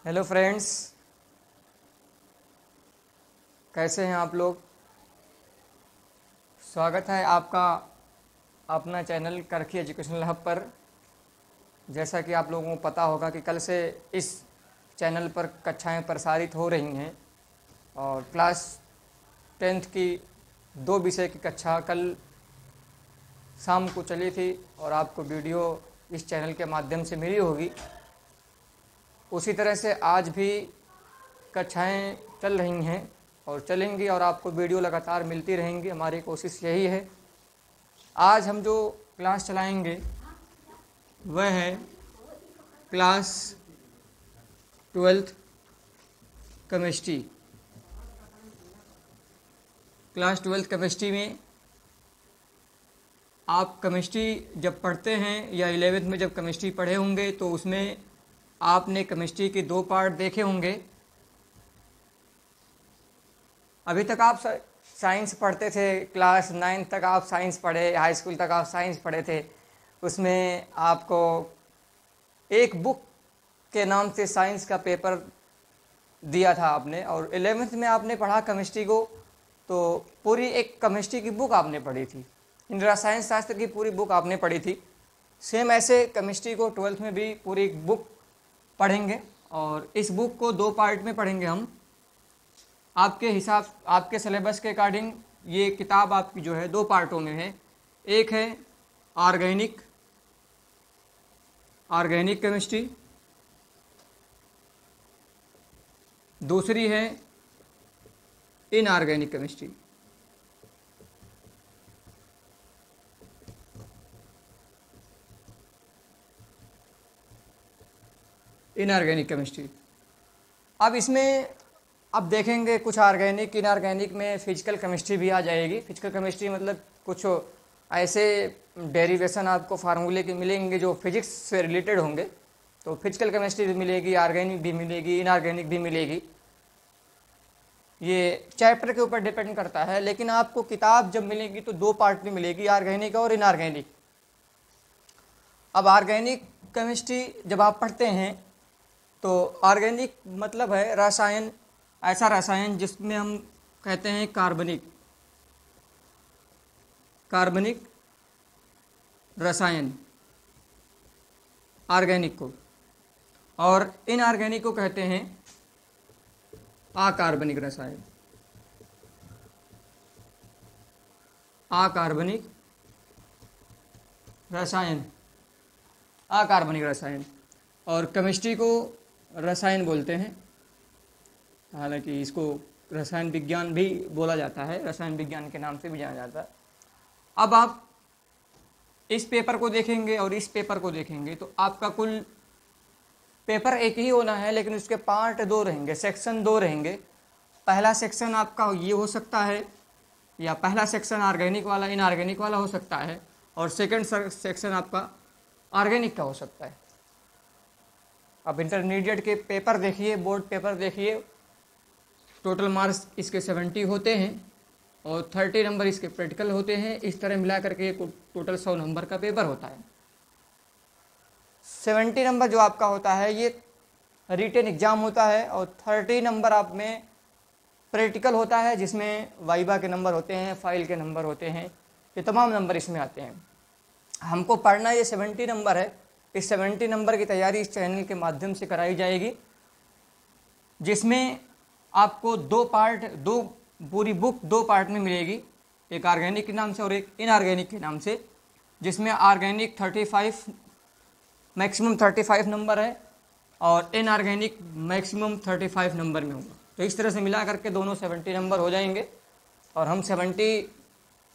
Hello friends, कैसे हैं आप लोग। स्वागत है आपका अपना चैनल करखी एजुकेशनल हब पर। जैसा कि आप लोगों को पता होगा कि कल से इस चैनल पर कक्षाएं प्रसारित हो रही हैं और क्लास 10th की 2 विषय की कक्षा कल शाम को चली थी और आपको वीडियो इस चैनल के माध्यम से मिली होगी। उसी तरह से आज भी कक्षाएं चल रही हैं और चलेंगी और आपको वीडियो लगातार मिलती रहेंगी। हमारी कोशिश यही है। आज हम जो क्लास चलाएंगे वह है class 12th chemistry. Class 12th chemistry में आप केमिस्ट्री जब पढ़ते हैं या 11th में जब केमिस्ट्री पढ़े होंगे तो उसमें आपने केमिस्ट्री के 2 पार्ट देखे होंगे। अभी तक आप साइंस पढ़ते थे, क्लास 9 तक आप साइंस पढ़े, हाई स्कूल तक आप साइंस पढ़े थे। उसमें आपको एक बुक के नाम से साइंस का पेपर दिया था आपने, और 11th में आपने पढ़ा केमिस्ट्री को तो पूरी एक केमिस्ट्री की बुक आपने पढ़ी थी, इन रसायन शास्त्र की पूरी बुक आपने पढ़ी थी। सेम ऐसे केमिस्ट्री को 12th में भी पूरी एक बुक पढ़ेंगे और इस बुक को 2 पार्ट में पढ़ेंगे हम। आपके हिसाब, आपके सिलेबस के अकॉर्डिंग ये किताब आपकी जो है 2 पार्टों में है। एक है ऑर्गेनिक केमिस्ट्री, दूसरी है इनऑर्गेनिक केमिस्ट्री। Inorganic chemistry. अब इसमें अब देखेंगे कुछ ऑर्गेनिक, इनऑर्गेनिक में फिजिकल केमिस्ट्री भी आ जाएगी। फिजिकल केमिस्ट्री मतलब कुछ ऐसे डेरिवेशन आपको फार्मूले के मिलेंगे जो फिजिक्स से रिलेटेड होंगे, तो फिजिकल केमिस्ट्री भी मिलेगी, ऑर्गेनिक भी मिलेगी, इनऑर्गेनिक भी मिलेगी। ये चैप्टर के ऊपर डिपेंड करता है, लेकिन आपको किताब जब मिलेगी तो 2 पार्ट में मिलेगी, ऑर्गेनिक और इनऑर्गेनिक। अब ऑर्गेनिक केमिस्ट्री जब आप पढ़ते हैं तो ऑर्गेनिक मतलब है रसायन, ऐसा रसायन जिसमें हम कहते हैं कार्बनिक रसायन ऑर्गेनिक को, और इनऑर्गेनिक को कहते हैं अकार्बनिक रसायन। अकार्बनिक रसायन और केमिस्ट्री को रसायन बोलते हैं। हालांकि इसको रसायन विज्ञान भी बोला जाता है, रसायन विज्ञान के नाम से भी जाना जाता है। अब आप इस पेपर को देखेंगे और इस पेपर को देखेंगे तो आपका कुल पेपर एक ही होना है, लेकिन उसके पार्ट 2 रहेंगे, सेक्शन 2 रहेंगे। पहला सेक्शन आपका ये हो सकता है, या पहला सेक्शन ऑर्गेनिक वाला इनऑर्गेनिक वाला हो सकता है, और सेकंड सेक्शन आपका ऑर्गेनिक का हो सकता है। अब इंटरमीडिएट के पेपर देखिए, बोर्ड पेपर देखिए, टोटल मार्क्स इसके 70 होते हैं और 30 नंबर इसके प्रैक्टिकल होते हैं। इस तरह मिला करके टोटल 100 नंबर का पेपर होता है। 70 नंबर जो आपका होता है ये रिटन एग्जाम होता है, और 30 नंबर आप में प्रैक्टिकल होता है, जिसमें वाइवा के नंबर होते हैं, फाइल के नंबर होते हैं, ये तमाम नंबर इसमें आते हैं। हमको पढ़ना ये 70 नंबर है। इस 70 नंबर की तैयारी इस चैनल के माध्यम से कराई जाएगी, जिसमें आपको 2 पार्ट, पूरी बुक 2 पार्ट में मिलेगी, एक ऑर्गेनिक के नाम से और एक इनऑर्गेनिक के नाम से, जिसमें ऑर्गेनिक 35 मैक्सिमम 35 नंबर है और इनऑर्गेनिक मैक्सिमम 35 नंबर में होगा। तो इस तरह से मिला करके दोनों 70 नंबर हो जाएंगे और हम 70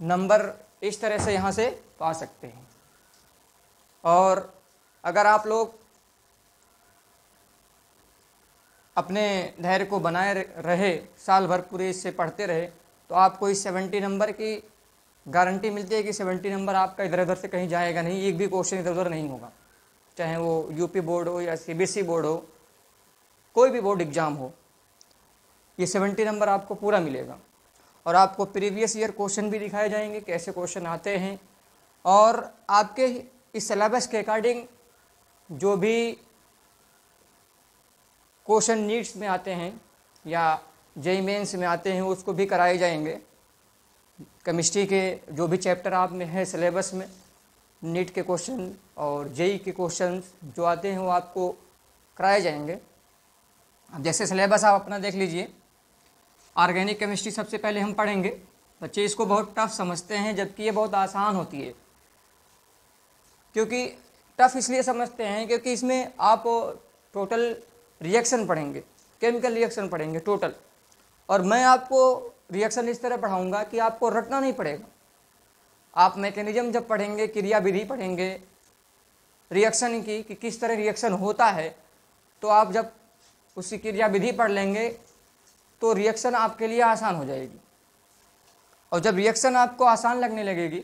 नंबर इस तरह से यहाँ से पा सकते हैं। और अगर आप लोग अपने धैर्य को बनाए रहे, साल भर पूरे इससे पढ़ते रहे, तो आपको इस 70 नंबर की गारंटी मिलती है कि 70 नंबर आपका इधर उधर से कहीं जाएगा नहीं, एक भी क्वेश्चन इधर उधर नहीं होगा। चाहे वो यूपी बोर्ड हो या सीबीएसई बोर्ड हो, कोई भी बोर्ड एग्ज़ाम हो, ये 70 नंबर आपको पूरा मिलेगा। और आपको प्रीवियस ईयर क्वेश्चन भी दिखाए जाएंगे, कैसे क्वेश्चन आते हैं, और आपके इस सिलेबस के अकॉर्डिंग जो भी क्वेश्चन नीट्स में आते हैं या जेईई मेंस में आते हैं उसको भी कराए जाएंगे। केमिस्ट्री के जो भी चैप्टर आप में है सिलेबस में, नीट के क्वेश्चन और जेईई के क्वेश्चन जो आते हैं वो आपको कराए जाएंगे। अब जैसे सिलेबस आप अपना देख लीजिए, ऑर्गेनिक केमिस्ट्री सबसे पहले हम पढ़ेंगे। बच्चे इसको बहुत टफ समझते हैं जबकि ये बहुत आसान होती है। क्योंकि टफ इसलिए समझते हैं क्योंकि इसमें आप टोटल रिएक्शन पढ़ेंगे, केमिकल रिएक्शन पढ़ेंगे टोटल, और मैं आपको रिएक्शन इस तरह पढ़ाऊंगा कि आपको रटना नहीं पड़ेगा। आप मैकेनिज्म जब पढ़ेंगे, क्रिया विधि पढ़ेंगे रिएक्शन की कि किस तरह रिएक्शन होता है, तो आप जब उसकी क्रिया विधि पढ़ लेंगे तो रिएक्शन आपके लिए आसान हो जाएगी। और जब रिएक्शन आपको आसान लगने लगेगी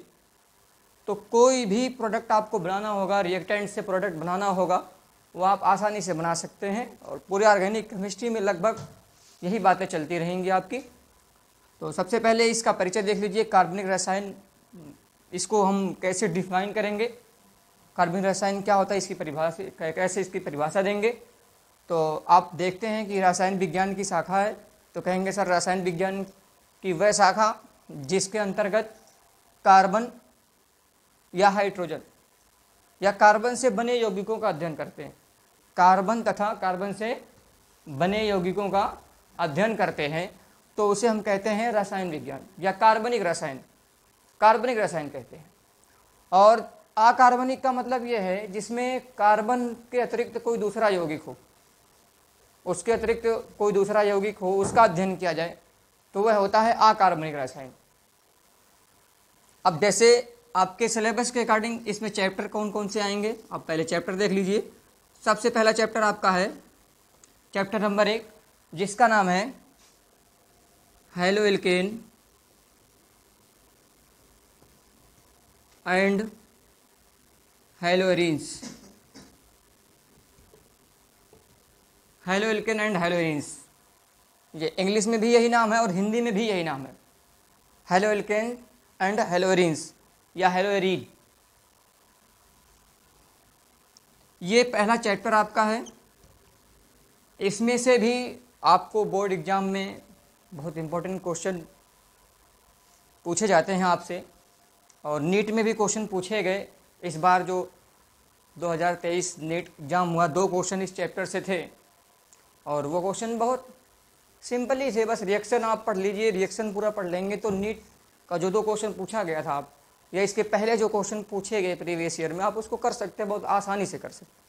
तो कोई भी प्रोडक्ट आपको बनाना होगा, रिएक्टेंट से प्रोडक्ट बनाना होगा, वो आप आसानी से बना सकते हैं। और पूरे ऑर्गेनिक केमिस्ट्री में लगभग यही बातें चलती रहेंगी आपकी। तो सबसे पहले इसका परिचय देख लीजिए, कार्बनिक रसायन, इसको हम कैसे डिफाइन करेंगे, कार्बनिक रसायन क्या होता है, इसकी परिभाषा कैसे इसकी परिभाषा देंगे। तो आप देखते हैं कि रसायन विज्ञान की शाखा है, तो कहेंगे सर रसायन विज्ञान की वह शाखा जिसके अंतर्गत कार्बन या हाइड्रोजन या कार्बन से बने यौगिकों का अध्ययन करते हैं। कार्बन तथा कार्बन से बने यौगिकों का अध्ययन करते हैं, तो उसे हम कहते हैं रसायन विज्ञान या कार्बनिक रसायन, कार्बनिक रसायन कहते हैं। और अकार्बनिक का मतलब यह है जिसमें कार्बन के अतिरिक्त कोई दूसरा यौगिक हो, उसके अतिरिक्त कोई दूसरा यौगिक हो, उसका अध्ययन किया जाए, तो वह होता है अकार्बनिक रसायन। अब जैसे आपके सिलेबस के अकॉर्डिंग इसमें चैप्टर कौन कौन से आएंगे, आप पहले चैप्टर देख लीजिए। सबसे पहला चैप्टर आपका है चैप्टर नंबर 1, जिसका नाम है haloalkane and haloarenes. Haloalkane and haloarenes, ये इंग्लिश में भी यही नाम है और हिंदी में भी यही नाम है, हैलो एल्केन एंड हैलोएरीन्स या हैलोएरीन। ये पहला चैप्टर आपका है। इसमें से भी आपको बोर्ड एग्जाम में बहुत इंपॉर्टेंट क्वेश्चन पूछे जाते हैं आपसे, और नीट में भी क्वेश्चन पूछे गए। इस बार जो 2023 नीट एग्जाम हुआ, 2 क्वेश्चन इस चैप्टर से थे, और वो क्वेश्चन बहुत सिंपल ही थे। बस रिएक्शन आप पढ़ लीजिए, रिएक्शन पूरा पढ़ लेंगे तो नीट का जो 2 क्वेश्चन पूछा गया था आप, या इसके पहले जो क्वेश्चन पूछे गए प्रीवियस ईयर में, आप उसको कर सकते हैं, बहुत आसानी से कर सकते हैं।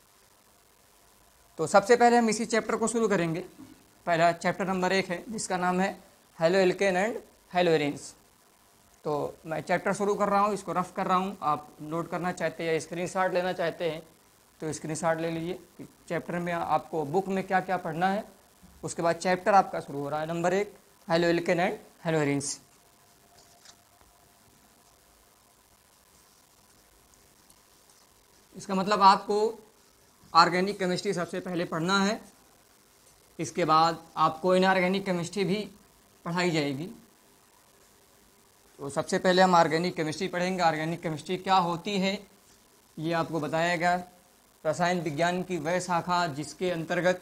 तो सबसे पहले हम इसी चैप्टर को शुरू करेंगे। पहला चैप्टर नंबर 1 है जिसका नाम है हैलो एल्केन एंड हैलोएरीन्स। तो मैं चैप्टर शुरू कर रहा हूँ, इसको रफ कर रहा हूँ। आप नोट करना चाहते हैं या स्क्रीनशॉट लेना चाहते हैं तो स्क्रीनशॉट ले लीजिए कि चैप्टर में आपको बुक में क्या क्या पढ़ना है। उसके बाद चैप्टर आपका शुरू हो रहा है नंबर 1, हैलो एल्केन एंड हैलोएरीन्स। इसका मतलब आपको ऑर्गेनिक केमिस्ट्री सबसे पहले पढ़ना है, इसके बाद आपको इनऑर्गेनिक केमिस्ट्री भी पढ़ाई जाएगी। तो सबसे पहले हम ऑर्गेनिक केमिस्ट्री पढ़ेंगे। ऑर्गेनिक केमिस्ट्री क्या होती है ये आपको बताया गया। रसायन विज्ञान की वह शाखा जिसके अंतर्गत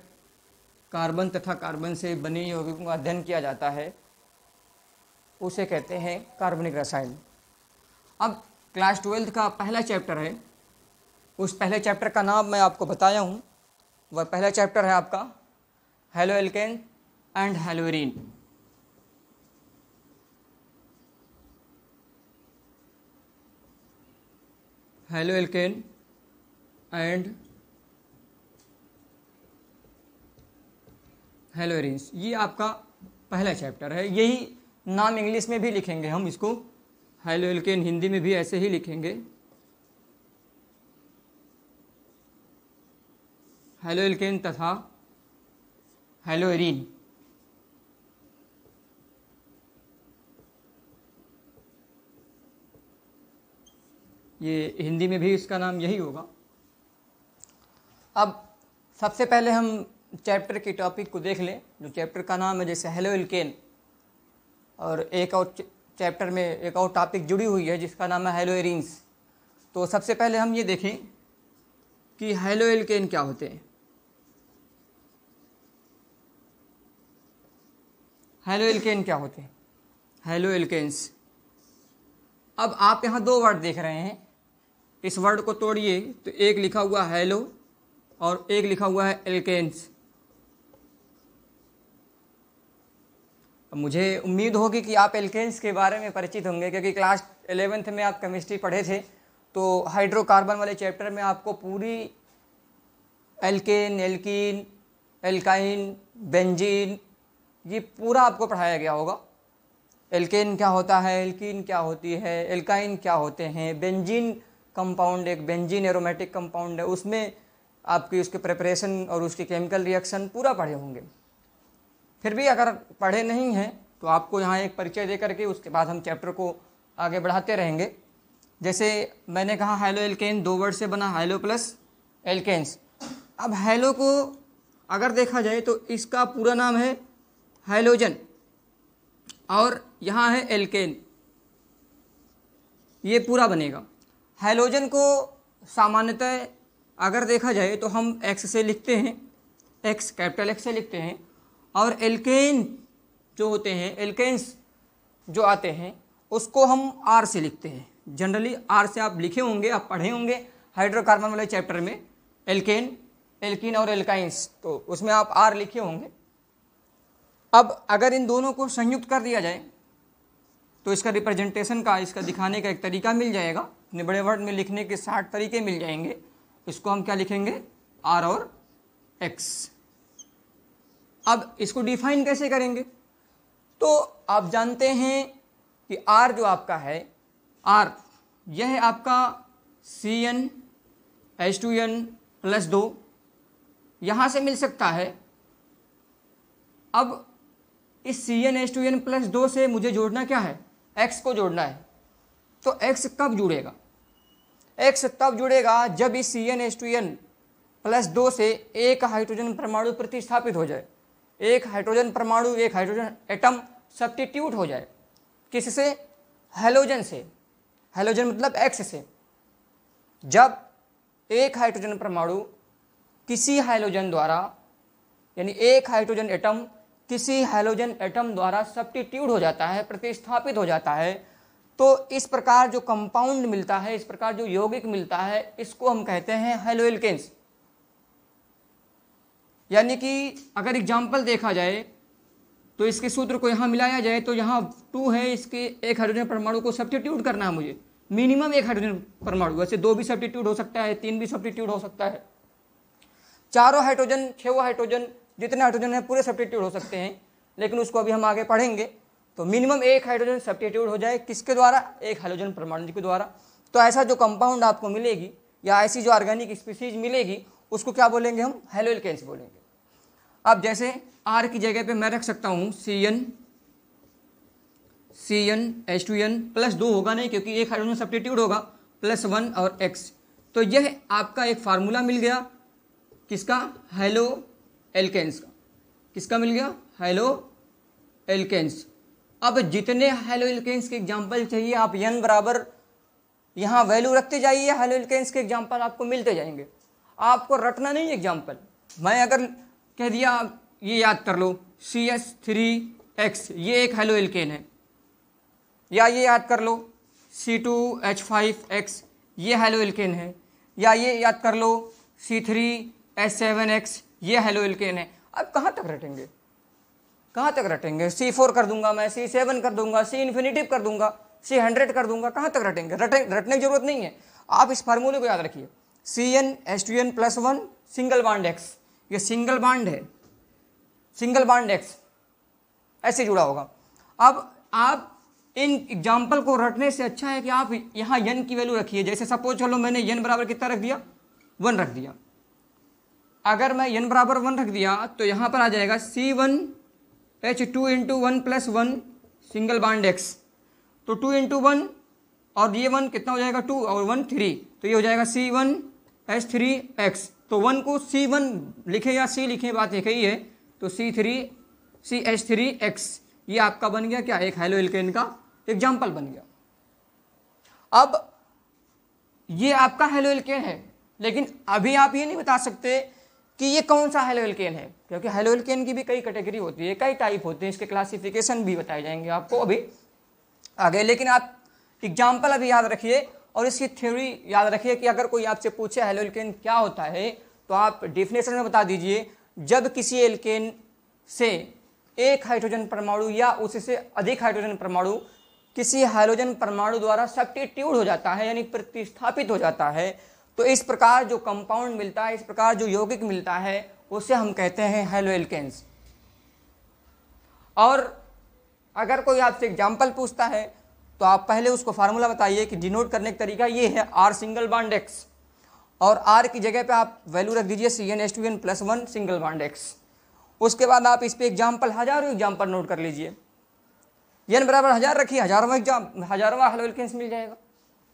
कार्बन तथा कार्बन से बने यौगिकों का अध्ययन किया जाता है, उसे कहते हैं कार्बनिक रसायन। अब क्लास 12 का पहला चैप्टर है, उस पहले चैप्टर का नाम मैं आपको बताया हूँ। वह पहला चैप्टर है आपका haloalkane and haloarene. Haloalkane and haloarenes, ये आपका पहला चैप्टर है। यही नाम इंग्लिश में भी लिखेंगे हम इसको, हैलो एल्केन हिंदी में भी ऐसे ही लिखेंगे, हैलो एल्केन तथा हैलोएरीन। ये हिंदी में भी इसका नाम यही होगा। अब सबसे पहले हम चैप्टर की टॉपिक को देख लें। जो चैप्टर का नाम है जैसे हैलो एल्केन, और एक और चैप्टर में एक और टॉपिक जुड़ी हुई है जिसका नाम है हैलोएरीन्स। तो सबसे पहले हम ये देखें कि हैलो एल्केन क्या होते हैं। हैलो एल्केन क्या होते हैं, हैलो एल्केन्स। अब आप यहाँ दो वर्ड देख रहे हैं, इस वर्ड को तोड़िए तो एक लिखा हुआ हैलो और एक लिखा हुआ है एल्केन्स। अब मुझे उम्मीद होगी कि आप एल्केन्स के बारे में परिचित होंगे, क्योंकि क्लास 11th में आप केमिस्ट्री पढ़े थे, तो हाइड्रोकार्बन वाले चैप्टर में आपको पूरी एल्केन, एल्कीन, एल्काइन, बेंजीन, ये पूरा आपको पढ़ाया गया होगा। एल्केन क्या होता है, एल्कीन क्या होती है, एल्काइन क्या होते हैं, बेंजीन कंपाउंड, एक बेंजीन एरोमेटिक कंपाउंड है, उसमें आपकी उसके प्रिपरेशन और उसकी केमिकल रिएक्शन पूरा पढ़े होंगे। फिर भी अगर पढ़े नहीं हैं तो आपको यहाँ एक परिचय दे करके उसके बाद हम चैप्टर को आगे बढ़ाते रहेंगे। जैसे मैंने कहा हैलो एल्केन दो वर्ड से बना, हैलो प्लस एल्केन्स। अब हैलो को अगर देखा जाए तो इसका पूरा नाम है हैलोजन और यहाँ है एल्केन, ये पूरा बनेगा। हैलोजन को सामान्यतः अगर देखा जाए तो हम एक्स से लिखते हैं, एक्स कैपिटल एक्स से लिखते हैं, और एल्केन जो होते हैं, एल्केन्स जो आते हैं उसको हम आर से लिखते हैं। जनरली आर से आप लिखे होंगे, आप पढ़े होंगे हाइड्रोकार्बन वाले चैप्टर में, एल्केन, एल्कीन और एल्काइंस, तो उसमें आप आर लिखे होंगे। अब अगर इन दोनों को संयुक्त कर दिया जाए तो इसका रिप्रेजेंटेशन का, इसका दिखाने का एक तरीका मिल जाएगा। अपने बड़े वर्ड में लिखने के 60 तरीके मिल जाएंगे। इसको हम क्या लिखेंगे, आर और एक्स। अब इसको डिफाइन कैसे करेंगे, तो आप जानते हैं कि आर जो आपका है, आर यह है आपका CnH2n+2, यहाँ से मिल सकता है। अब इस CnH2n+2 से मुझे जोड़ना क्या है, X को जोड़ना है। तो X कब जुड़ेगा, X तब जुड़ेगा जब इस CnH2n+2 से एक हाइड्रोजन परमाणु प्रतिस्थापित हो जाए, एक हाइड्रोजन परमाणु, एक हाइड्रोजन एटम सब्स्टिट्यूट हो जाए। किससे, हैलोजन से। हैलोजन मतलब X से। जब एक हाइड्रोजन परमाणु किसी हैलोजन द्वारा, यानी एक हाइड्रोजन एटम किसी हैलोजन एटम द्वारा सब्स्टिट्यूट हो जाता है, प्रतिस्थापित हो जाता है, तो इस प्रकार जो कंपाउंड मिलता है, इस प्रकार जो यौगिक मिलता है, इसको हम कहते हैं हैलो एल्केन्स। यानी कि अगर एग्जाम्पल देखा जाए तो इसके सूत्र को यहाँ मिलाया जाए तो यहाँ 2 है, इसके एक हाइड्रोजन परमाणु को सब्स्टिट्यूट करना है मुझे, मिनिमम एक हाइड्रोजन परमाणु, वैसे 2 भी सब्स्टिट्यूट हो सकता है, 3 भी सब्स्टिट्यूट हो सकता है, 4 हाइड्रोजन, 6 हाइड्रोजन, जितने हाइड्रोजन है पूरे सब्स्टिट्यूट हो सकते हैं, लेकिन उसको अभी हम आगे पढ़ेंगे। तो मिनिमम एक हाइड्रोजन सब्स्टिट्यूट हो जाए, किसके द्वारा, एक हाइड्रोजन परमाणु के द्वारा। तो ऐसा जो कंपाउंड आपको मिलेगी या ऐसी जो ऑर्गेनिक स्पीसीज मिलेगी उसको क्या बोलेंगे, हम हैलो एल्केन्स बोलेंगे। अब जैसे आर की जगह पे मैं रख सकता हूँ CnH2n+2 होगा नहीं, क्योंकि एक हाइड्रोजन सब्स्टिट्यूट होगा, +1 और X। तो यह आपका एक फार्मूला मिल गया, किसका, हैलो एल्केन्स का। किसका मिल गया, हैलो एल्केन्स। अब जितने हैलो एल्केन्स के एग्जाम्पल चाहिए आप n बराबर यहाँ वैल्यू रखते जाइए, हैलो एल्केन्स के एग्जाम्पल आपको मिलते जाएंगे। आपको रटना नहीं एग्जाम्पल। मैं अगर कह दिया ये याद कर लो CH3X, ये एक हैलो एल्केन है, या ये याद कर लो C2H5X, ये हैलो एल्केन है, या ये याद कर लो C3H7X, ये हैलो एल्केन है। अब कहाँ तक रटेंगे, कहाँ तक रटेंगे, C4 कर दूंगा मैं, C7 कर दूंगा, C इन्फिनिटिव कर दूंगा, C100 कर दूंगा, कहाँ तक रटेंगे, रटने की जरूरत नहीं है। आप इस फार्मूले को याद रखिए, CnH2n+1 सिंगल बॉन्ड X, ये सिंगल बॉन्ड है, सिंगल बॉन्ड X ऐसे जुड़ा होगा। अब आप इन एग्जाम्पल को रटने से अच्छा है कि आप यहाँ n की वैल्यू रखिए। जैसे सपोज चलो मैंने n बराबर कितना रख दिया, 1 रख दिया। अगर मैं n बराबर 1 रख दिया तो यहाँ पर आ जाएगा C1H2 × 1 + 1 सिंगल बॉन्ड X, तो 2 × 1 और ये 1 कितना हो जाएगा, 2 और 1 3, तो ये हो जाएगा C1H3X। तो 1 को C1 लिखे या C लिखे, बात एक ही है। तो CH3X ये आपका बन गया क्या, एक हैलो एल्केन का एग्जाम्पल बन गया। अब ये आपका हैलो एल्केन है, लेकिन अभी आप ये नहीं बता सकते कि ये कौन सा हैलोएल्केन है, क्योंकि हैलोएल्केन की भी कई कैटेगरी होती है, कई टाइप होते हैं, इसके क्लासिफिकेशन भी बताए जाएंगे आपको अभी आगे। लेकिन आप एग्जाम्पल अभी याद रखिए और इसकी थ्योरी याद रखिए कि अगर कोई आपसे पूछे हैलोएल्केन क्या होता है तो आप डेफिनेशन में बता दीजिए, जब किसी एल्केन से एक हाइड्रोजन परमाणु या उससे अधिक हाइड्रोजन परमाणु किसी हाइड्रोजन परमाणु द्वारा सब्स्टिट्यूट हो जाता है, यानी प्रतिस्थापित हो जाता है, तो इस प्रकार जो कंपाउंड मिलता है, इस प्रकार जो यौगिक मिलता है, उसे हम कहते हैं हैलोएल्केन्स। और अगर कोई आपसे एग्जाम्पल पूछता है तो आप पहले उसको फार्मूला बताइए कि डिनोट करने का तरीका ये है R सिंगल बॉन्ड X, और R की जगह पे आप वैल्यू रख दीजिए CnH2n+1 सिंगल बॉन्ड X। उसके बाद आप इस पे एग्जाम्पल, हजारों एग्जाम्पल नोट कर लीजिए। n बराबर 1000 रखिए, हजारवा हैलोएल्केन्स मिल जाएगा।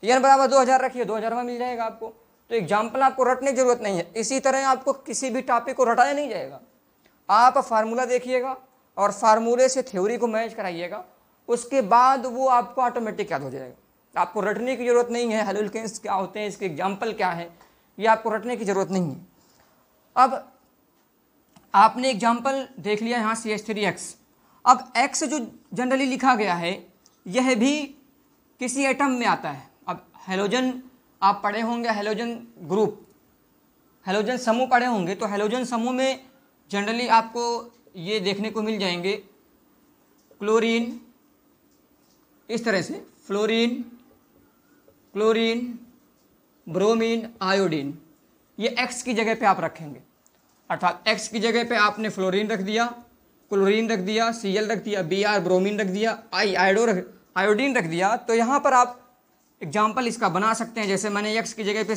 n बराबर 2000 रखिए, 2000वां मिल जाएगा आपको। तो एग्जाम्पल आपको रटने की जरूरत नहीं है। इसी तरह आपको किसी भी टॉपिक को रटाया नहीं जाएगा, आप फार्मूला देखिएगा और फार्मूले से थ्योरी को मैच कराइएगा, उसके बाद वो आपको ऑटोमेटिक याद हो जाएगा। आपको रटने की जरूरत नहीं है, हैलोएल्केन्स क्या होते हैं, इसके एग्जाम्पल क्या है, ये आपको रटने की जरूरत नहीं है। अब आपने एग्जाम्पल देख लिया यहाँ CH3X। अब X जो जनरली लिखा गया है यह भी किसी एटम में आता है। अब हैलोजन आप पढ़े होंगे, हैलोजन ग्रुप, हैलोजन समूह पढ़े होंगे, तो हैलोजन समूह में जनरली आपको ये देखने को मिल जाएंगे क्लोरीन, इस तरह से फ्लोरीन, क्लोरीन, ब्रोमीन, आयोडीन, ये X की जगह पे आप रखेंगे। अर्थात X की जगह पे आपने फ्लोरीन रख दिया, क्लोरीन रख दिया, Cl रख दिया, Br ब्रोमीन रख दिया, आयोडीन रख दिया। तो यहाँ पर आप एग्जाम्पल इसका बना सकते हैं। जैसे मैंने X की जगह पे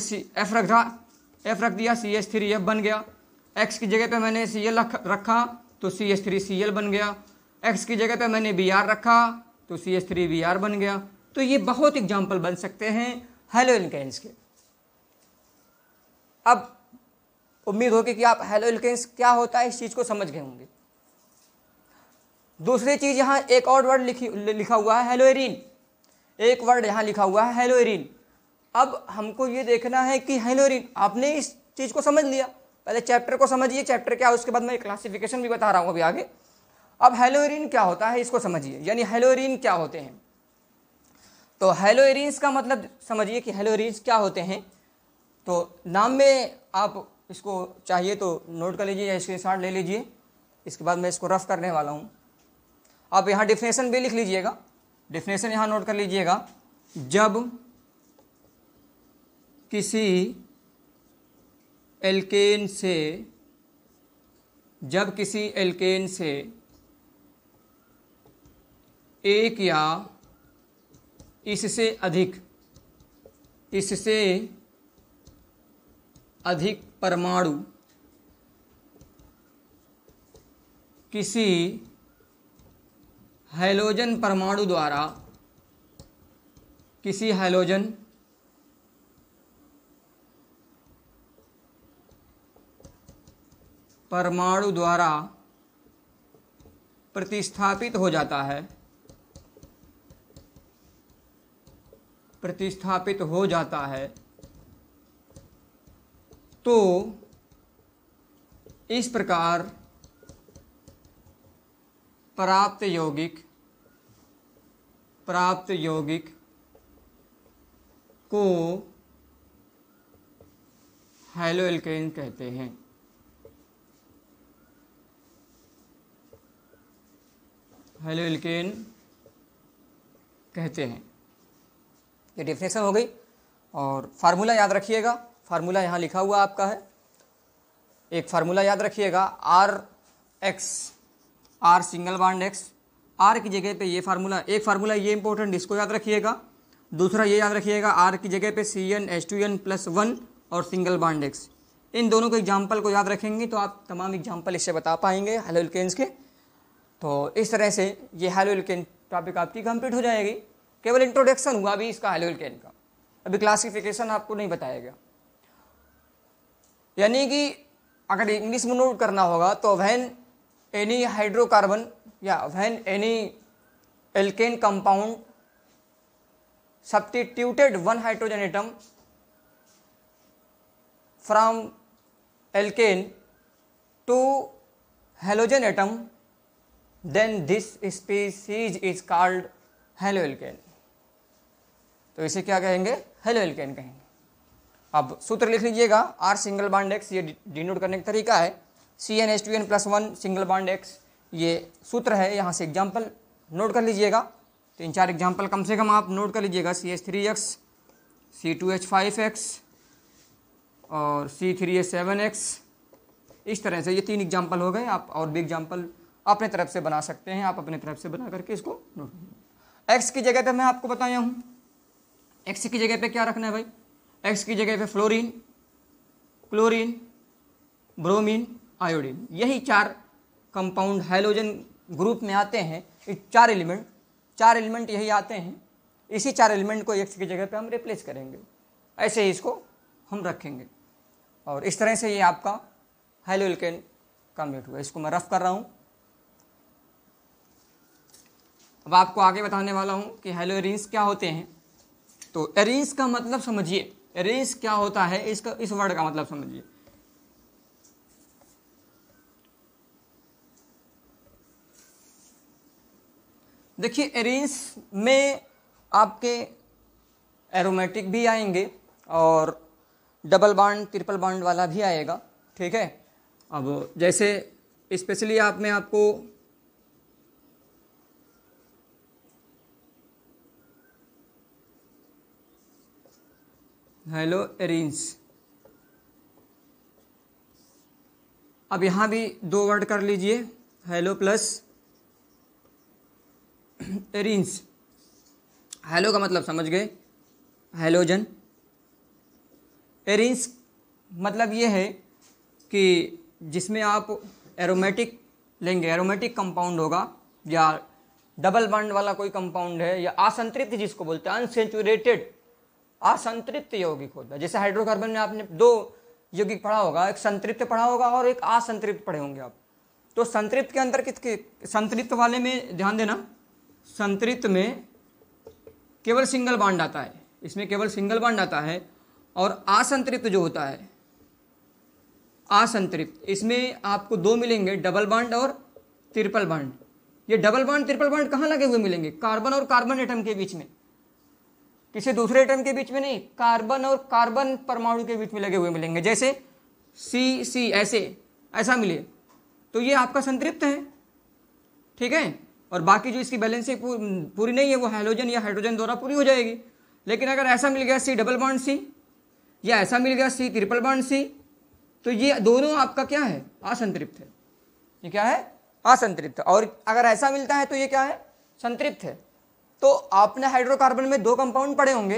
F रख दिया, CH3F बन गया। X की जगह पे मैंने Cl रखा तो CH3Cl बन गया। X की जगह पे मैंने Br रखा तो CH3Br बन गया। तो ये बहुत एग्जाम्पल बन सकते हैं हैलोएल्केन्स के। अब उम्मीद होगी कि आप हैलोएल्केन्स क्या होता है इस चीज़ को समझ गए होंगे। दूसरी चीज़, यहाँ एक और वर्ड लिखा हुआ है हेलोएरीन, एक वर्ड यहाँ लिखा हुआ है हेलोएरीन। अब हमको ये देखना है कि हेलोएरीन, आपने इस चीज़ को समझ लिया, पहले चैप्टर को समझिए, चैप्टर क्या है उसके बाद मैं क्लासिफिकेशन भी बता रहा हूँ अभी आगे। अब हेलोएरीन क्या होता है इसको समझिए, यानी हेलोएरीन क्या होते हैं। तो हेलोएरीन्स का मतलब समझिए कि हेलोएरीन्स क्या होते हैं। तो नाम में आप इसको चाहिए तो नोट कर लीजिए या स्क्रीनशॉट ले लीजिए, इसके बाद मैं इसको रफ करने वाला हूँ। आप यहाँ डिफिनेशन भी लिख लीजिएगा, डिफिनेशन यहाँ नोट कर लीजिएगा। जब किसी एल्केन से एक या इससे अधिक परमाणु किसी हैलोजन परमाणु द्वारा प्रतिस्थापित हो जाता है तो इस प्रकार प्राप्त यौगिक को हैलोएल्केन कहते हैं। हैलोएल्केन कहते हैं। ये डेफिनेशन हो गई। और फार्मूला याद रखिएगा, फार्मूला यहाँ लिखा हुआ आपका है। एक फार्मूला याद रखिएगा, R single bond X, R की जगह पे ये फार्मूला, एक फार्मूला ये इंपॉर्टेंट, इसको याद रखिएगा। दूसरा ये याद रखिएगा, R की जगह पे CnH2n+1 और सिंगल बॉन्ड X। इन दोनों के एग्जाम्पल को याद रखेंगे तो आप तमाम एग्जाम्पल इससे बता पाएंगे हैलोएल्केन्स के। तो इस तरह से ये हैलोएल्केन टॉपिक आपकी कंप्लीट हो जाएगी। केवल इंट्रोडक्शन हुआ अभी इसका हैलोएल्केन का, अभी क्लासिफिकेशन आपको नहीं बताया गया। यानी कि अगर इंग्लिश में नोट करना होगा तो व्हेन एनी हाइड्रोकार्बन या when any alkane compound substituted one hydrogen atom from alkane to halogen atom then this species is called haloalkane. तो इसे क्या कहेंगे? हेलोएल्केन कहेंगे। अब सूत्र लिख लीजिएगा, R सिंगल बॉन्ड X, ये डिनोट करने का तरीका है। CnH2n+1 सिंगल बॉन्ड X, ये सूत्र है। यहाँ से एग्जाम्पल नोट कर लीजिएगा, 3-4 एग्जाम्पल कम से कम आप नोट कर लीजिएगा। CH3X, C2H5X और C3H7X, इस तरह से ये 3 एग्जाम्पल हो गए। आप और भी एग्जाम्पल अपने तरफ से बना सकते हैं, आप अपने तरफ से बना करके इसको नोट कीजिए। एक्स की जगह पे मैं आपको बताया हूँ, एक्स की जगह पे क्या रखना है भाई? एक्स की जगह पे फ्लोरीन, क्लोरीन, ब्रोमीन, आयोडीन, यही 4 कंपाउंड हैलोजन ग्रुप में आते हैं। ये 4 एलिमेंट यही आते हैं। इसी 4 एलिमेंट को एक्स की जगह पे हम रिप्लेस करेंगे, ऐसे ही इसको हम रखेंगे। और इस तरह से ये आपका हेलोएल्केन का मेट हुआ। इसको मैं रफ कर रहा हूँ। अब आपको आगे बताने वाला हूँ कि हेलोएरिन्स क्या होते हैं। तो एरिन्स का मतलब समझिए, एरिन्स क्या होता है, इसका इस वर्ड का मतलब समझिए। देखिए, एरिन्स में आपके एरोमेटिक भी आएंगे और डबल बॉन्ड, ट्रिपल बॉन्ड वाला भी आएगा, ठीक है। अब जैसे स्पेशली मैं आपको हेलोएरिन्स, अब यहाँ भी 2 वर्ड कर लीजिए, हेलो प्लस एरिन्स। हेलो का मतलब समझ गए, हेलोजन। एरिन्स मतलब ये है कि जिसमें आप एरोमेटिक लेंगे, एरोमेटिक कंपाउंड होगा, या डबल बॉन्ड वाला कोई कंपाउंड है, या असंतृप्त जिसको बोलते हैं, अनसेचुरेटेड, असंतृप्त यौगिक होता है। जैसे हाइड्रोकार्बन में आपने 2 यौगिक पढ़ा होगा, एक संतृप्त पढ़ा होगा और एक असंतृप्त पढ़े होंगे आप। तो संतृप्त के अंदर किसके, संतृप्त वाले में ध्यान देना, संतृप्त में केवल सिंगल बॉन्ड आता है, इसमें केवल सिंगल बॉन्ड आता है। और असंतृप्त जो होता है, असंतृप्त, इसमें आपको 2 मिलेंगे, डबल बॉन्ड और ट्रिपल बॉन्ड। ये डबल बॉन्ड ट्रिपल बॉन्ड कहाँ लगे हुए मिलेंगे? कार्बन और कार्बन एटम के बीच में, किसी दूसरे एटम के बीच में नहीं, कार्बन और कार्बन परमाणु के बीच में लगे हुए मिलेंगे। जैसे C ऐसा मिले तो ये आपका संतृप्त है, ठीक है। और बाकी जो इसकी बैलेंस पूरी नहीं है, वो हैलोजन या हाइड्रोजन द्वारा पूरी हो जाएगी। लेकिन अगर ऐसा मिल गया C डबल बॉन्ड C, या ऐसा मिल गया C ट्रिपल बॉन्ड C, तो ये दोनों आपका क्या है? असंतृप्त है। ये क्या है? असंतृप्त। और अगर ऐसा मिलता है तो ये क्या है? संतृप्त है। तो आपने हाइड्रोकार्बन में 2 कंपाउंड पढ़े होंगे,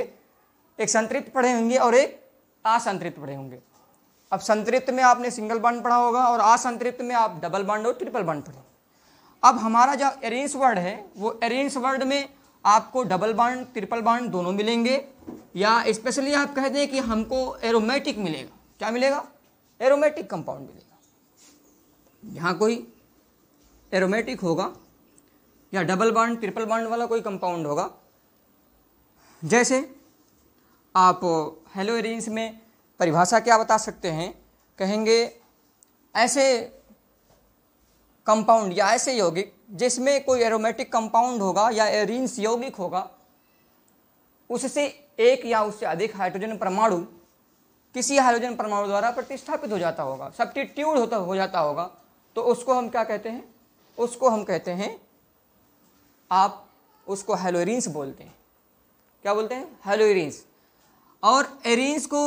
एक संतृप्त पढ़े होंगे और एक असंतृप्त पढ़े होंगे। अब संतृप्त में आपने सिंगल बॉन्ड पढ़ा होगा और असंतृप्त में आप डबल बॉन्ड और ट्रिपल बॉन्ड पढ़े। अब हमारा जो एरिन्स वर्ड है, वो एरिन्स वर्ड में आपको डबल बॉन्ड, ट्रिपल बॉन्ड दोनों मिलेंगे, या स्पेशली आप कह दें कि हमको एरोमेटिक मिलेगा। क्या मिलेगा? एरोमेटिक कंपाउंड मिलेगा। यहाँ कोई एरोमेटिक होगा या डबल बॉन्ड, ट्रिपल बॉन्ड वाला कोई कंपाउंड होगा। जैसे आप हेलोएरिन्स में परिभाषा क्या बता सकते हैं? कहेंगे ऐसे कंपाउंड या ऐसे यौगिक जिसमें कोई एरोमेटिक कंपाउंड होगा या एरिन्स यौगिक होगा, उससे एक या उससे अधिक हाइड्रोजन परमाणु किसी हाइड्रोजन परमाणु द्वारा प्रतिस्थापित हो जाता होगा, सब्स्टिट्यूट हो जाता होगा, तो उसको हम क्या कहते हैं? उसको हम कहते हैं, आप उसको हेलोएरिन्स बोलते हैं। क्या बोलते हैं? हेलोएरिन्स। और एरिन्स को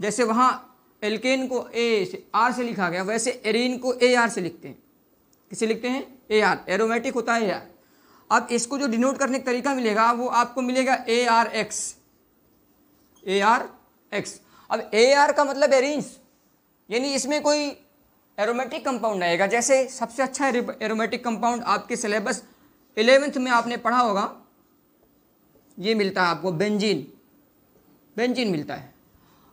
जैसे वहाँ एल्केन को AR से लिखा गया, वैसे एरिन को AR से लिखते हैं। किसे लिखते हैं? AR। एरोमेटिक होता है AR। अब इसको जो डिनोट करने का तरीका मिलेगा वो आपको मिलेगा ARX। ARX। अब AR का मतलब एरिन्स, यानी इसमें कोई एरोमेटिक कंपाउंड आएगा। जैसे सबसे अच्छा एरोमेटिक कंपाउंड आपके सिलेबस 11th में आपने पढ़ा होगा, ये मिलता है आपको बेंजीन। बेंजीन मिलता है।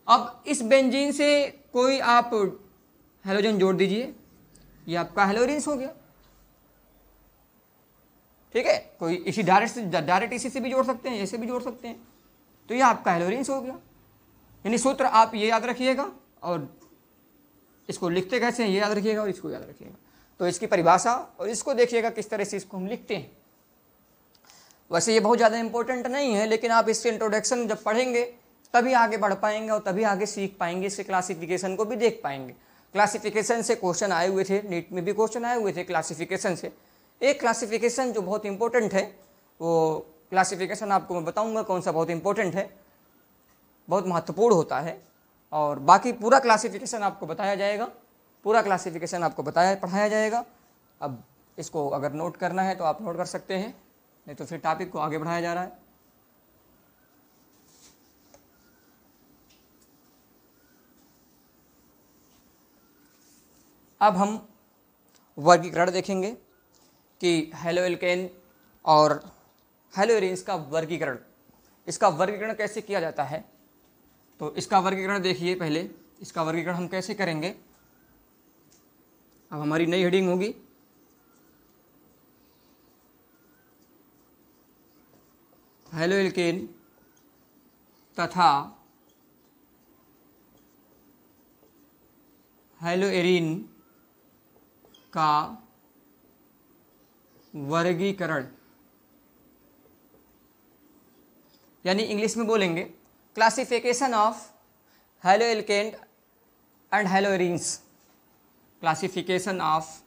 अब इस बेंजीन से कोई आप हेलोजन जोड़ दीजिए, ये आपका हेलोएरिन्स हो गया, ठीक है। कोई इसी डायरेक्ट इसी से भी जोड़ सकते हैं, ऐसे भी जोड़ सकते हैं, तो ये आपका हेलोएरिन्स हो गया। यानी सूत्र आप ये याद रखिएगा और इसको लिखते कैसे हैं ये याद रखिएगा और इसको याद रखिएगा। तो इसकी परिभाषा और इसको देखिएगा किस तरह से इसको हम लिखते हैं। वैसे ये बहुत ज़्यादा इंपॉर्टेंट नहीं है, लेकिन आप इससे इंट्रोडक्शन जब पढ़ेंगे तभी आगे बढ़ पाएंगे और तभी आगे सीख पाएंगे, इससे क्लासिफिकेशन को भी देख पाएंगे। क्लासिफिकेशन से क्वेश्चन आए हुए थे, नीट में भी क्वेश्चन आए हुए थे क्लासिफिकेशन से। एक क्लासिफिकेशन जो बहुत इंपॉर्टेंट है, वो क्लासिफिकेशन आपको मैं बताऊंगा कौन सा बहुत इंपॉर्टेंट है, बहुत महत्वपूर्ण होता है। और बाकी पूरा क्लासिफिकेशन आपको बताया जाएगा, पूरा क्लासिफिकेशन आपको पढ़ाया जाएगा। अब इसको अगर नोट करना है तो आप नोट कर सकते हैं, नहीं तो फिर टॉपिक को आगे बढ़ाया जा रहा है। अब हम वर्गीकरण देखेंगे कि हैलोएल्केन और हैलोएरीन्स का वर्गीकरण, इसका वर्गीकरण कैसे किया जाता है। तो इसका वर्गीकरण देखिए, पहले इसका वर्गीकरण हम कैसे करेंगे। अब हमारी नई हेडिंग होगी हैलोएल्केन तथा हैलोएरीन का वर्गीकरण, यानी इंग्लिश में बोलेंगे classification of haloalkane and haloarenes, classification of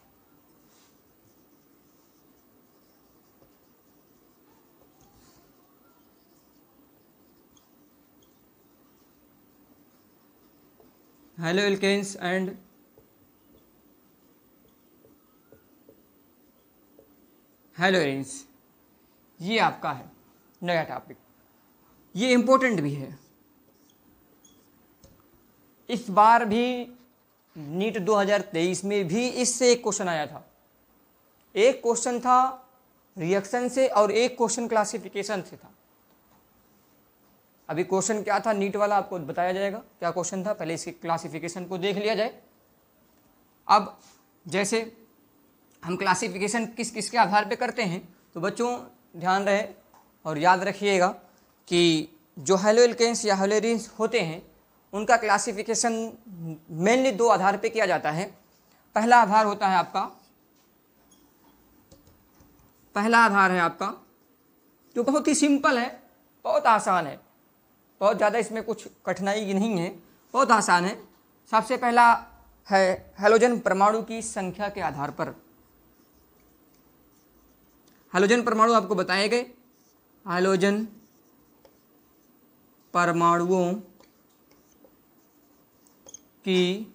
haloalkanes and haloarenes. ये आपका है नया टॉपिक, ये इंपॉर्टेंट भी है। इस बार भी नीट 2023 में भी इससे एक क्वेश्चन आया था। एक क्वेश्चन था रिएक्शन से और एक क्वेश्चन क्लासिफिकेशन से था। अभी क्वेश्चन क्या था नीट वाला आपको बताया जाएगा, क्या क्वेश्चन था, पहले इसकी क्लासिफिकेशन को देख लिया जाए। अब जैसे हम क्लासिफिकेशन किस किस के आधार पे करते हैं, तो बच्चों ध्यान रहे और याद रखिएगा कि जो हैलोएल्केन्स या हैलोएरीन्स होते हैं उनका क्लासिफिकेशन मेनली दो आधार पे किया जाता है। पहला आधार होता है आपका, पहला आधार है आपका जो बहुत ही सिंपल है, बहुत आसान है, बहुत ज़्यादा इसमें कुछ कठिनाई नहीं है, बहुत आसान है। सबसे पहला है हैलोजन परमाणु की संख्या के आधार पर। हैलोजन परमाणु आपको बताए गए, हैलोजन परमाणुओं की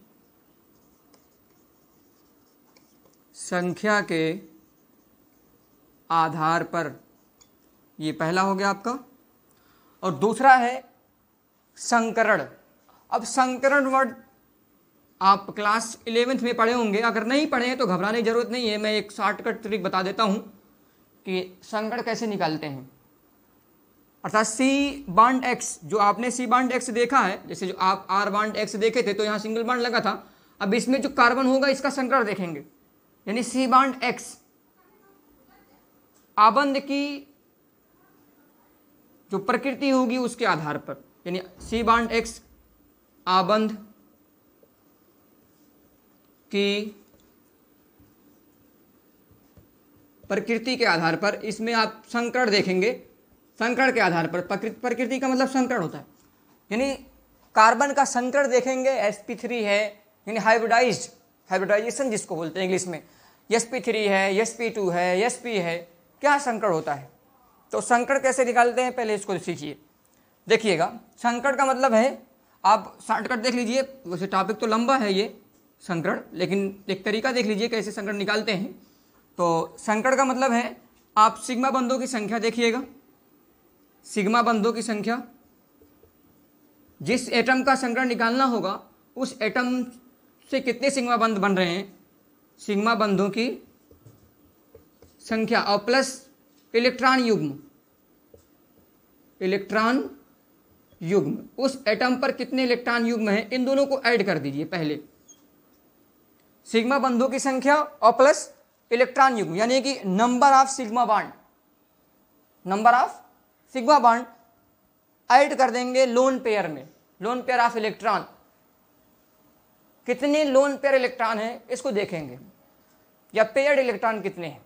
संख्या के आधार पर, ये पहला हो गया आपका। और दूसरा है संकरण। अब संकरण वर्ड आप क्लास 11th में पढ़े होंगे, अगर नहीं पढ़े हैं तो घबराने की जरूरत नहीं है, मैं एक शॉर्टकट ट्रिक बता देता हूं कि संकरण कैसे निकालते हैं। अर्थात सी बांड एक्स, जो आपने सी बांड एक्स देखा है, जैसे जो आप आर बांड एक्स देखे थे तो यहाँ सिंगल बांड लगा था, अब इसमें जो कार्बन होगा इसका संकरण देखेंगे, यानी सी बांड एक्स आबंध की जो प्रकृति होगी उसके आधार पर, यानी सी बांड एक्स आबंध की प्रकृति के आधार पर इसमें आप संकरण देखेंगे। संकरण के आधार पर, प्रकृति का मतलब संकरण होता है, यानी कार्बन का संकरण देखेंगे। sp3 है, यानी हाइब्रिडाइज्ड, हाइब्रिडाइजेशन जिसको बोलते हैं इंग्लिश में, sp3 है, sp2 है, sp है, क्या संकरण होता है। तो संकरण कैसे निकालते हैं पहले इसको सीखिए। देखिएगा, संकरण का मतलब है, आप शॉर्टकट देख लीजिए, वैसे टॉपिक तो लंबा है ये संकरण, लेकिन एक तरीका देख लीजिए कैसे संकरण निकालते हैं। तो संकरण का मतलब है, आप सिग्मा बंधों की संख्या देखिएगा, सिग्मा बंधों की संख्या, जिस एटम का संकरण निकालना होगा उस एटम से कितने सिग्मा बंध बन रहे हैं, सिग्मा बंधों की संख्या और प्लस इलेक्ट्रॉन युग्म, इलेक्ट्रॉन युग्म, उस एटम पर कितने इलेक्ट्रॉन युग्म हैं, इन दोनों को ऐड कर दीजिए। पहले सिग्मा बंधों की संख्या और प्लस इलेक्ट्रॉन युग्म, यानी कि number of sigma bond, number of sigma bond add कर देंगे लोन पेयर में, लोन पेयर ऑफ इलेक्ट्रॉन, कितने लोन पेयर इलेक्ट्रॉन हैं इसको देखेंगे, या पेयर्ड इलेक्ट्रॉन कितने हैं।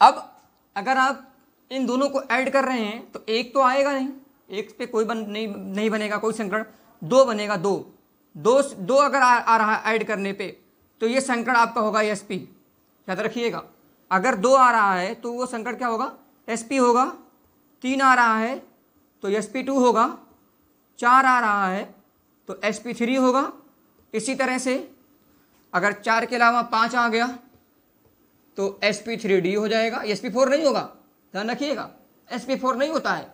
अब अगर आप इन दोनों को ऐड कर रहे हैं तो एक तो आएगा नहीं, एक पे कोई नहीं बनेगा कोई संकरण, दो बनेगा, दो अगर आ रहा है ऐड करने पे तो ये संकरण आपका होगा sp, याद रखिएगा। अगर 2 आ रहा है तो वो संकरण क्या होगा, sp होगा। 3 आ रहा है तो sp2 होगा। 4 आ रहा है तो sp3 होगा। इसी तरह से अगर 4 के अलावा 5 आ गया तो sp3d हो जाएगा, sp4 नहीं होगा, ध्यान रखिएगा, sp4 नहीं होता है।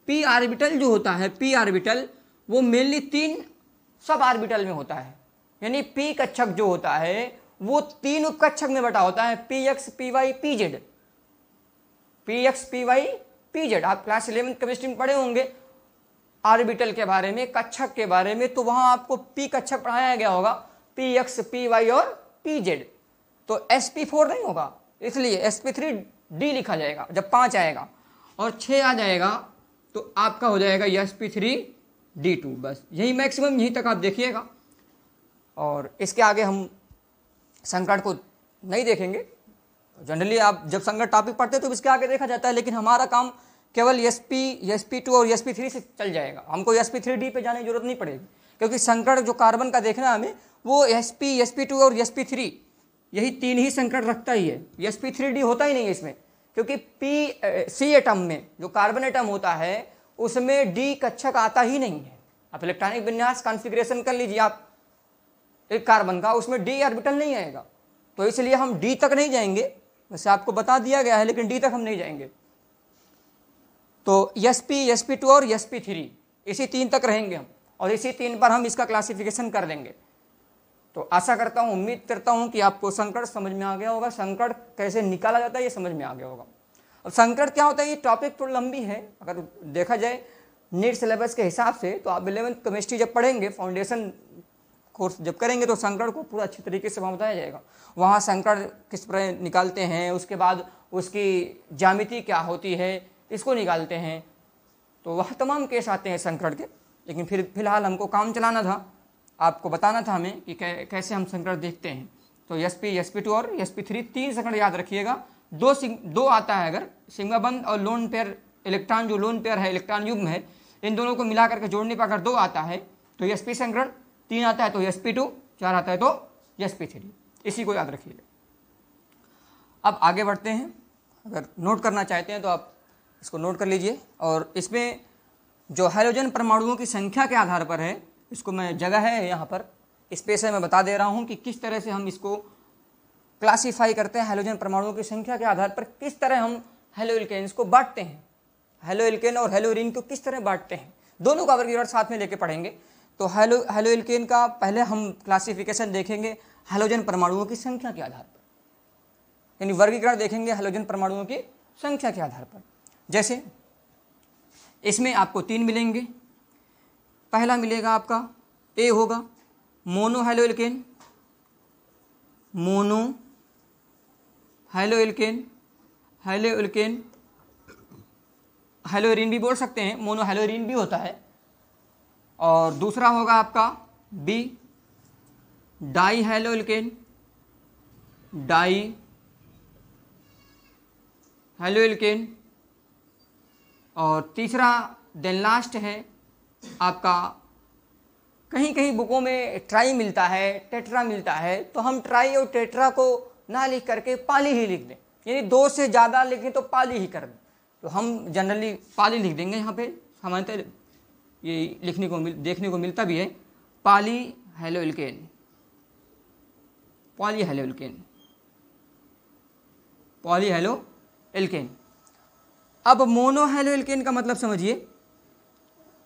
p ऑर्बिटल जो होता है, p ऑर्बिटल वो मेनली 3 सब ऑर्बिटल में होता है, यानी p कक्षक जो होता है वो 3 उपकक्षक में बटा होता है, px py pz, px py pz। आप क्लास 11 केमिस्ट्री में पढ़े होंगे ऑर्बिटल के बारे में, कक्षक के बारे में, तो वहां आपको p कक्षक पढ़ाया गया होगा, px py और pz। तो sp4 नहीं होगा, इसलिए sp3d लिखा जाएगा जब 5 आएगा, और 6 आ जाएगा तो आपका हो जाएगा sp3d2। बस यही मैक्सिमम, यहीं तक आप देखिएगा, और इसके आगे हम संकरण को नहीं देखेंगे। जनरली आप जब संकरण टॉपिक पढ़ते हैं तो इसके आगे देखा जाता है, लेकिन हमारा काम केवल sp2 और sp3 से चल जाएगा, हमको sp3d पे जाने की जरूरत नहीं पड़ेगी, क्योंकि संकरण जो कार्बन का देखना है हमें वो sp sp2 और sp3 यही 3 ही संकरण रखता ही है, sp3d होता ही नहीं है इसमें, क्योंकि C एटम में जो कार्बन एटम होता है उसमें d कक्षक आता ही नहीं है। आप इलेक्ट्रॉनिक विन्यास कॉन्फ़िगरेशन कर लीजिए आप एक कार्बन का, उसमें d ऑर्बिटल नहीं आएगा, तो इसलिए हम d तक नहीं जाएंगे, वैसे आपको बता दिया गया है लेकिन d तक हम नहीं जाएंगे। तो sp sp2 और sp3 इसी 3 तक रहेंगे हम, और इसी 3 पर हम इसका क्लासिफिकेशन कर देंगे। तो आशा करता हूँ, उम्मीद करता हूँ कि आपको संकरण समझ में आ गया होगा, संकरण कैसे निकाला जाता है ये समझ में आ गया होगा। अब संकरण क्या होता है, ये टॉपिक थोड़ी लंबी है, अगर देखा जाए नीट सिलेबस के हिसाब से तो आप 11th केमिस्ट्री जब पढ़ेंगे, फाउंडेशन कोर्स जब करेंगे तो संकरण को पूरा अच्छी तरीके से वहाँ बताया जाएगा। वहाँ संकरण किस प्रकार निकालते हैं, उसके बाद उसकी ज्यामिति क्या होती है, इसको निकालते हैं, तो वह तमाम केस आते हैं संकरण के। लेकिन फिलहाल हमको काम चलाना था, आपको बताना था हमें कि कैसे हम संकरण देखते हैं। तो sp sp2 और sp3 3 संकरण याद रखिएगा। 2 आता है अगर सिग्मा बंध और लोन पेयर इलेक्ट्रॉन, जो लोन पेयर है इलेक्ट्रॉन युग्म है, इन दोनों को मिला करके जोड़ने पर अगर 2 आता है तो sp संकरण, 3 आता है तो sp2, 4 आता है तो sp3, इसी को याद रखिएगा। अब आगे बढ़ते हैं, अगर नोट करना चाहते हैं तो आप इसको नोट कर लीजिए। और इसमें जो हाइड्रोजन परमाणुओं की संख्या के आधार पर है, इसको मैं जगह है यहाँ पर स्पेस है, मैं बता दे रहा हूँ कि किस तरह से हम इसको क्लासीफाई करते हैं। हाइड्रोजन परमाणुओं की संख्या के आधार पर किस तरह हम हेलोइल्केन्स को बांटते हैं, हेलोइल्केन और हेलोरीन को किस तरह बांटते हैं, दोनों का वर्गीकरण साथ में लेके पढ़ेंगे। तो हेलोइल्केन का पहले हम क्लासिफिकेशन देखेंगे हाइड्रोजन परमाणुओं की संख्या के आधार पर, यानी वर्गीकरण देखेंगे हाइड्रोजन परमाणुओं की संख्या के आधार पर। जैसे इसमें आपको 3 मिलेंगे। पहला मिलेगा आपका A होगा मोनो हेलोइल्केन, मोनो हेलोइल्केन, हेलोइल्केन, हेलोरीन भी बोल सकते हैं, मोनो हेलोरीन भी होता है। और दूसरा होगा आपका B डाई हेलोइल्केन, डाई हेलोइल्केन। और तीसरा देन लास्ट है आपका, कहीं कहीं बुकों में ट्राई मिलता है, टेट्रा मिलता है, तो हम ट्राई और टेट्रा को ना लिख करके पाली ही लिख दें, यानी 2 से ज़्यादा लिखें तो पाली ही कर दें। तो हम जनरली पाली लिख देंगे, यहाँ पे सामान्यतः ये लिखने को देखने को मिलता भी है, पाली हेलोइल्केन, पॉली हेलोइल्केन, पॉली हेलोइल्केन। अब मोनो हेलोइल्केन का मतलब समझिए,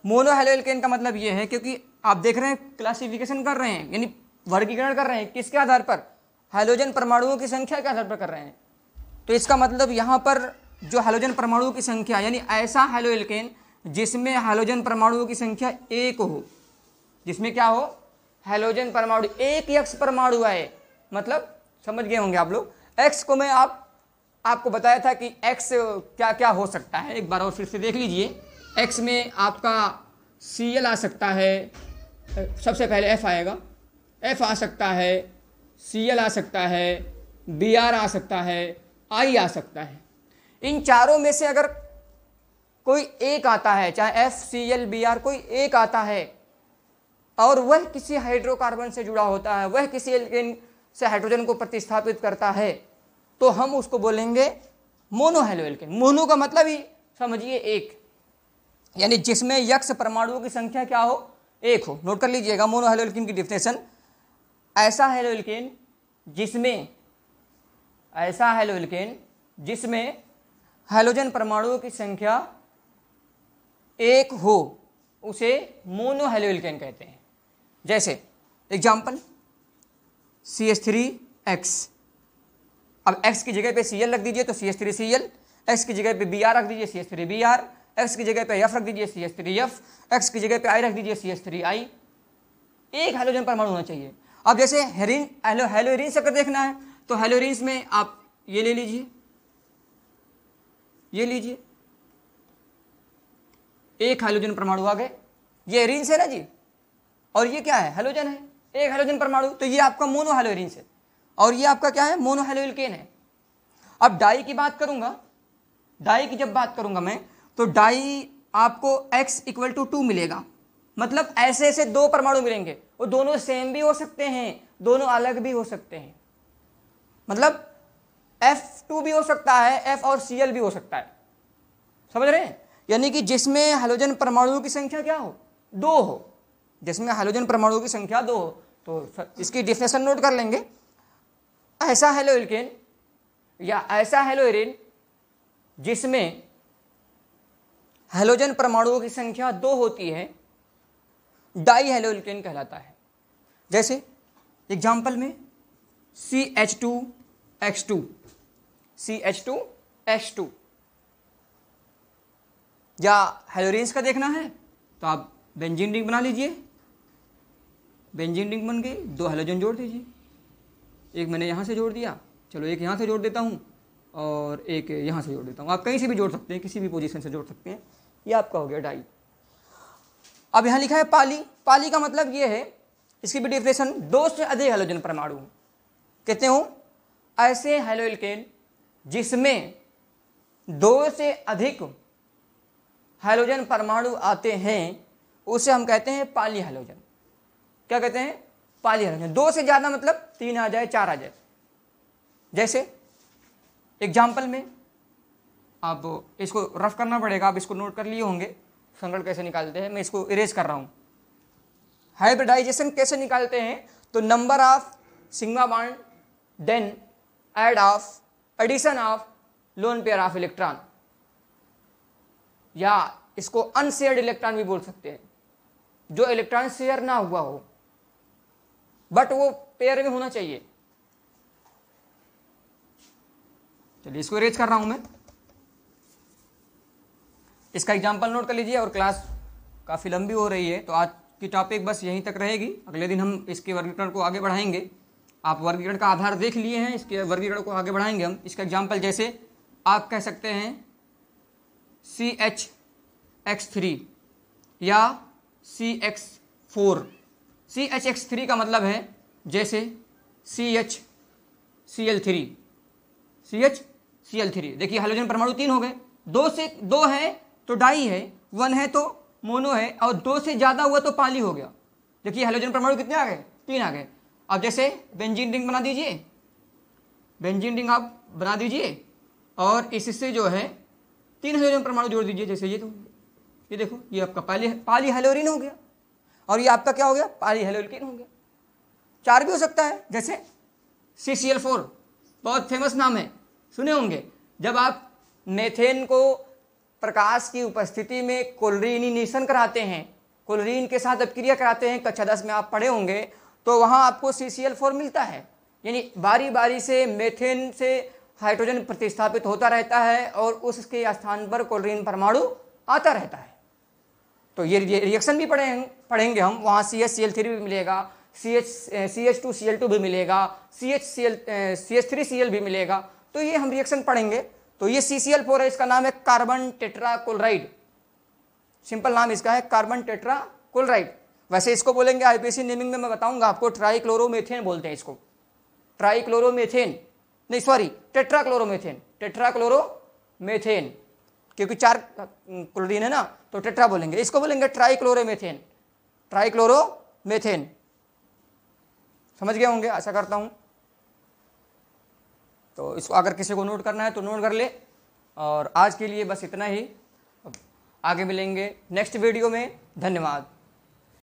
मोनो हेलोइल्केन का मतलब ये है, क्योंकि आप देख रहे हैं क्लासिफिकेशन कर रहे हैं, यानी वर्गीकरण कर रहे हैं, किसके आधार पर, हाइड्रोजन परमाणुओं की संख्या के आधार पर कर रहे हैं। तो इसका मतलब यहाँ पर जो हाइड्रोजन परमाणुओं की संख्या, यानी ऐसा हेलोइल्केन जिसमें हाइड्रोजन परमाणुओं की संख्या 1 हो, जिसमें क्या हो, हाइड्रोजन परमाणु 1 x परमाणु आए, मतलब समझ गए होंगे आप लोग। x को मैं आपको बताया था कि x क्या क्या हो सकता है, एक बार और फिर से देख लीजिए। x में आपका Cl आ सकता है, सबसे पहले F आएगा, F आ सकता है, Cl आ सकता है, Br आ सकता है, I आ सकता है। इन चारों में से अगर कोई एक आता है, चाहे F, Cl, Br कोई एक आता है और वह किसी हाइड्रोकार्बन से जुड़ा होता है, वह किसी एल्केन से हाइड्रोजन को प्रतिस्थापित करता है, तो हम उसको बोलेंगे मोनोहैलो एल्केन। मोनो का मतलब ही समझिए एक, यानी जिसमें यक्ष परमाणुओं की संख्या क्या हो, एक हो। नोट कर लीजिएगा मोनोहैलो एल्केन की डिफिनेशन, ऐसा हैलो एल्केन जिसमें हैलोजन परमाणुओं की संख्या एक हो उसे मोनोहैलो एल्केन कहते हैं। जैसे एग्जाम्पल CH3X, अब X की जगह पे Cl रख दीजिए तो CH3Cl, X की जगह पे Br रख दीजिए CH3Br, X की जगह पे F रख दीजिए CH3F, X की जगह पे I रख दीजिए CH3I। एक हैलोजन परमाणु होना चाहिए। अब जैसे हेरिन हैलोइरिन अगर देखना है तो हैलोइरिन में आप ये ले लीजिए, ये लीजिए, एक हैलोजन परमाणु आ गए, ये एरिन है ना जी, और ये क्या है, हैलोजन है, एक हैलोजन परमाणु, तो ये आपका मोनोहैलोइरिन है और ये आपका क्या है, मोनोहैलो एल्केन है। अब डाई की बात करूंगा, डाई की जब बात करूंगा मैं, तो डाई आपको X = 2 मिलेगा। मतलब ऐसे ऐसे दो परमाणु मिलेंगे, वो दोनों सेम भी हो सकते हैं, दोनों अलग भी हो सकते हैं। मतलब F2 भी हो सकता है, F और Cl भी हो सकता है, समझ रहे हैं। यानी कि जिसमें हैलोजन परमाणुओं की संख्या क्या हो, 2 हो, जिसमें हैलोजन परमाणुओं की संख्या 2 हो, तो इसकी डिफिनेशन नोट कर लेंगे। ऐसा हैलो एल्केन या ऐसा हैलोइरिन जिसमें हैलोजन परमाणुओं की संख्या 2 होती है, डाई हैलो एल्केन कहलाता है। जैसे एग्जाम्पल में CH2H2, CH2H2, या हैलोइरिन्स का देखना है तो आप बेंजीन रिंग बना लीजिए, बेंजीन रिंग बन गई, 2 हैलोजन जोड़ दीजिए, एक मैंने यहाँ से जोड़ दिया, चलो एक यहाँ से जोड़ देता हूँ और एक यहाँ से जोड़ देता हूँ। आप कहीं से भी जोड़ सकते हैं, किसी भी पोजीशन से जोड़ सकते हैं, ये आपका हो गया डाई। अब यहाँ लिखा है पाली, पाली का मतलब ये है, इसकी भी डिफिनेशन 2 से अधिक हैलोजन परमाणु कितने हो, ऐसे हैलो एल्केन जिसमें 2 से अधिक हैलोजन परमाणु आते हैं उसे हम कहते हैं पाली हैलोजन। क्या कहते हैं, पाली हैलोजन। 2 से ज़्यादा मतलब 3 आ जाए, 4 आ जाए। जैसे एग्जाम्पल में आप इसको रफ करना पड़ेगा, आप इसको नोट कर लिए होंगे संगड़ कैसे निकालते हैं, मैं इसको इरेज कर रहा हूँ। हाइब्रिडाइजेशन कैसे निकालते हैं, तो number of sigma bond then addition of lone pair of electron, या इसको अनशेयर्ड इलेक्ट्रॉन भी बोल सकते हैं, जो इलेक्ट्रॉन शेयर ना हुआ हो बट वो पेयर में होना चाहिए। चलिए इसको इरेज कर रहा हूं मैं, इसका एग्जांपल नोट कर लीजिए। और क्लास काफ़ी लंबी हो रही है तो आज की टॉपिक बस यहीं तक रहेगी, अगले दिन हम इसके वर्गीकरण को आगे बढ़ाएंगे। आप वर्गीकरण का आधार देख लिए हैं, इसके वर्गीकरण को आगे बढ़ाएंगे हम। इसका एग्जांपल जैसे आप कह सकते हैं CHX3 या CX4। CHX3 का मतलब है जैसे CHCl3, CHCl3, देखिए हाइड्रोजन परमाणु 3 हो गए, 2 से 2 है तो डाई है, 1 है तो मोनो है, और 2 से ज़्यादा हुआ तो पाली हो गया। देखिए हाइड्रोजन परमाणु कितने आ गए, 3 आ गए। अब जैसे बेंजीन रिंग बना दीजिए, बेंजीन रिंग आप बना दीजिए और इससे जो है 3 हाइड्रोजन परमाणु जोड़ दीजिए। जैसे ये, तो ये देखो, ये आपका पाली हैलोरिन हो गया और ये आपका क्या हो गया, पाली हैलो एल्केन हो गया। 4 भी हो सकता है, जैसे CCl4, बहुत फेमस नाम है, सुने होंगे। जब आप मेथेन को प्रकाश की उपस्थिति में क्लोरीनेशन कराते हैं, क्लोरीन के साथ अपक्रिया कराते हैं, कक्षा 10 में आप पढ़े होंगे, तो वहाँ आपको CCl4 मिलता है। यानी बारी बारी से मेथेन से हाइड्रोजन प्रतिस्थापित होता रहता है और उसके स्थान पर क्लोरीन परमाणु आता रहता है। तो ये रिएक्शन भी पढ़ेंगे हम, वहाँ CHCl3 भी मिलेगा, CH2Cl2 भी मिलेगा, CH3Cl भी मिलेगा, तो ये हम रिएक्शन पढ़ेंगे। तो ये CCl4 है, इसका नाम है कार्बन टेट्राक्लोराइड, सिंपल नाम इसका है कार्बन टेट्राक्लोराइड। वैसे इसको बोलेंगे आईपीसी नेमिंग में मैं बताऊंगा आपको, ट्राइक्लोरोमेथेन बोलते हैं इसको, ट्राइक्लोरोमेथेन नहीं सॉरी टेट्राक्लोरोमेथेन, टेट्राक्लोरोमेथेन, क्योंकि 4 क्लोरीन है ना तो टेट्रा बोलेंगे, इसको बोलेंगे ट्राइक्लोरोमेथेन, ट्राइक्लोरोमेथेन। समझ गए होंगे आशा करता हूं। तो इसको अगर किसी को नोट करना है तो नोट कर ले। और आज के लिए बस इतना ही, आगे मिलेंगे नेक्स्ट वीडियो में। धन्यवाद।